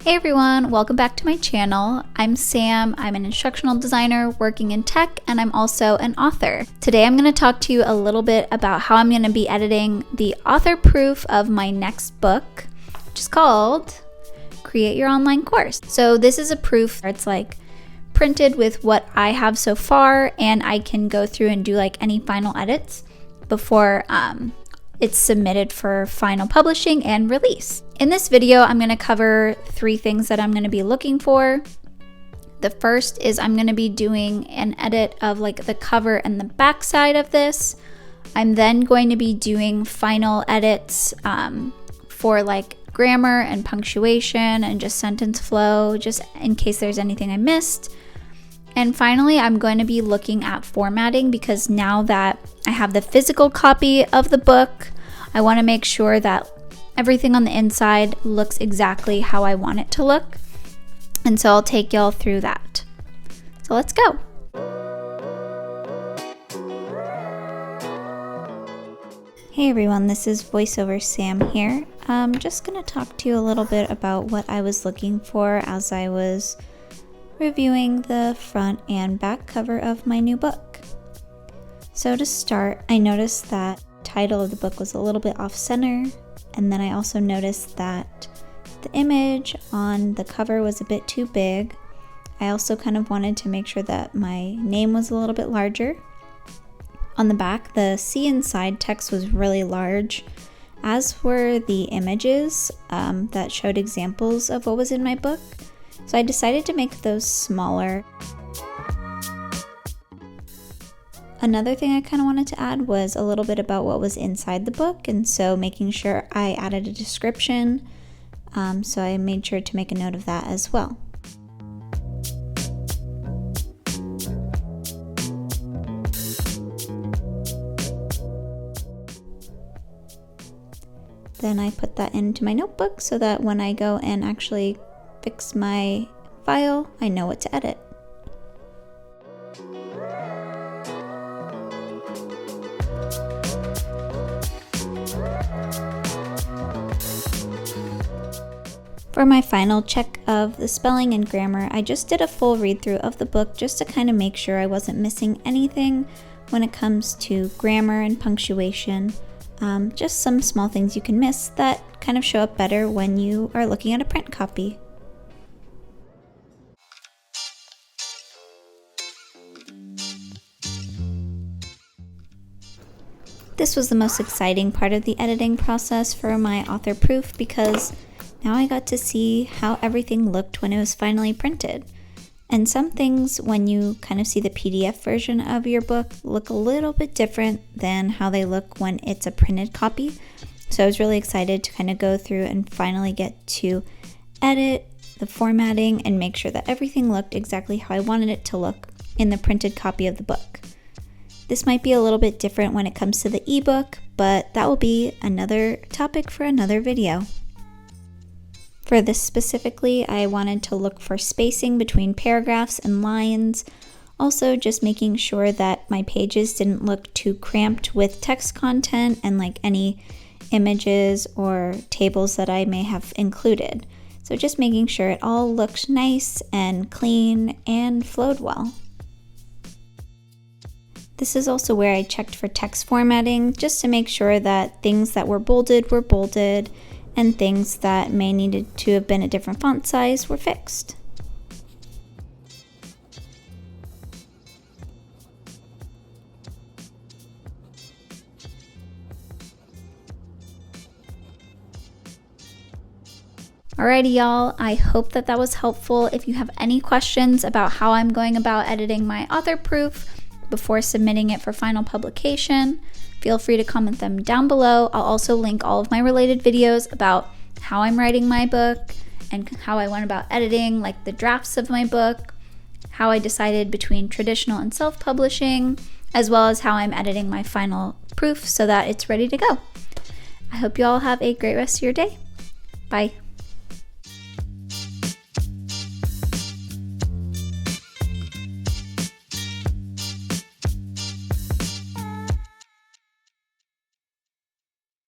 Hey everyone, welcome back to my channel. I'm Sam, I'm an instructional designer working in tech, and I'm also an author. Today I'm going to talk to you a little bit about how I'm going to be editing the author proof of my next book, which is called Create Your Online Course. So this is a proof where it's like printed with what I have so far, and I can go through and do like any final edits before it's submitted for final publishing and release. In this video, I'm going to cover 3 things that I'm going to be looking for. The first is I'm going to be doing an edit of like the cover and the back side of this. I'm then going to be doing final edits for like grammar and punctuation and just sentence flow, just in case there's anything I missed. And finally, I'm going to be looking at formatting because now that I have the physical copy of the book, I want to make sure that everything on the inside looks exactly how I want it to look. And so I'll take y'all through that. So let's go. Hey everyone, this is VoiceOver Sam here. I'm just going to talk to you a little bit about what I was looking for as I was reviewing the front and back cover of my new book. So to start, I noticed that the title of the book was a little bit off center, and then I also noticed that the image on the cover was a bit too big. I also kind of wanted to make sure that my name was a little bit larger. On the back, the See Inside text was really large, as were the images that showed examples of what was in my book. So I decided to make those smaller. Another thing I kind of wanted to add was a little bit about what was inside the book, and so making sure I added a description. So I made sure to make a note of that as well. Then I put that into my notebook so that when I go and actually fix my file, I know what to edit. For my final check of the spelling and grammar, I just did a full read through of the book just to kind of make sure I wasn't missing anything when it comes to grammar and punctuation. Just some small things you can miss that kind of show up better when you are looking at a print copy. This was the most exciting part of the editing process for my author proof because now I got to see how everything looked when it was finally printed. And some things, when you kind of see the PDF version of your book, look a little bit different than how they look when it's a printed copy. So I was really excited to kind of go through and finally get to edit the formatting and make sure that everything looked exactly how I wanted it to look in the printed copy of the book. This might be a little bit different when it comes to the ebook, but that will be another topic for another video. For this specifically, I wanted to look for spacing between paragraphs and lines. Also, just making sure that my pages didn't look too cramped with text content and like any images or tables that I may have included. So just making sure it all looked nice and clean and flowed well. This is also where I checked for text formatting, just to make sure that things that were bolded, and things that may needed to have been a different font size were fixed. Alrighty y'all, I hope that was helpful. If you have any questions about how I'm going about editing my author proof before submitting it for final publication, feel free to comment them down below. I'll also link all of my related videos about how I'm writing my book and how I went about editing like the drafts of my book, how I decided between traditional and self-publishing, as well as how I'm editing my final proof so that it's ready to go. I hope you all have a great rest of your day. Bye.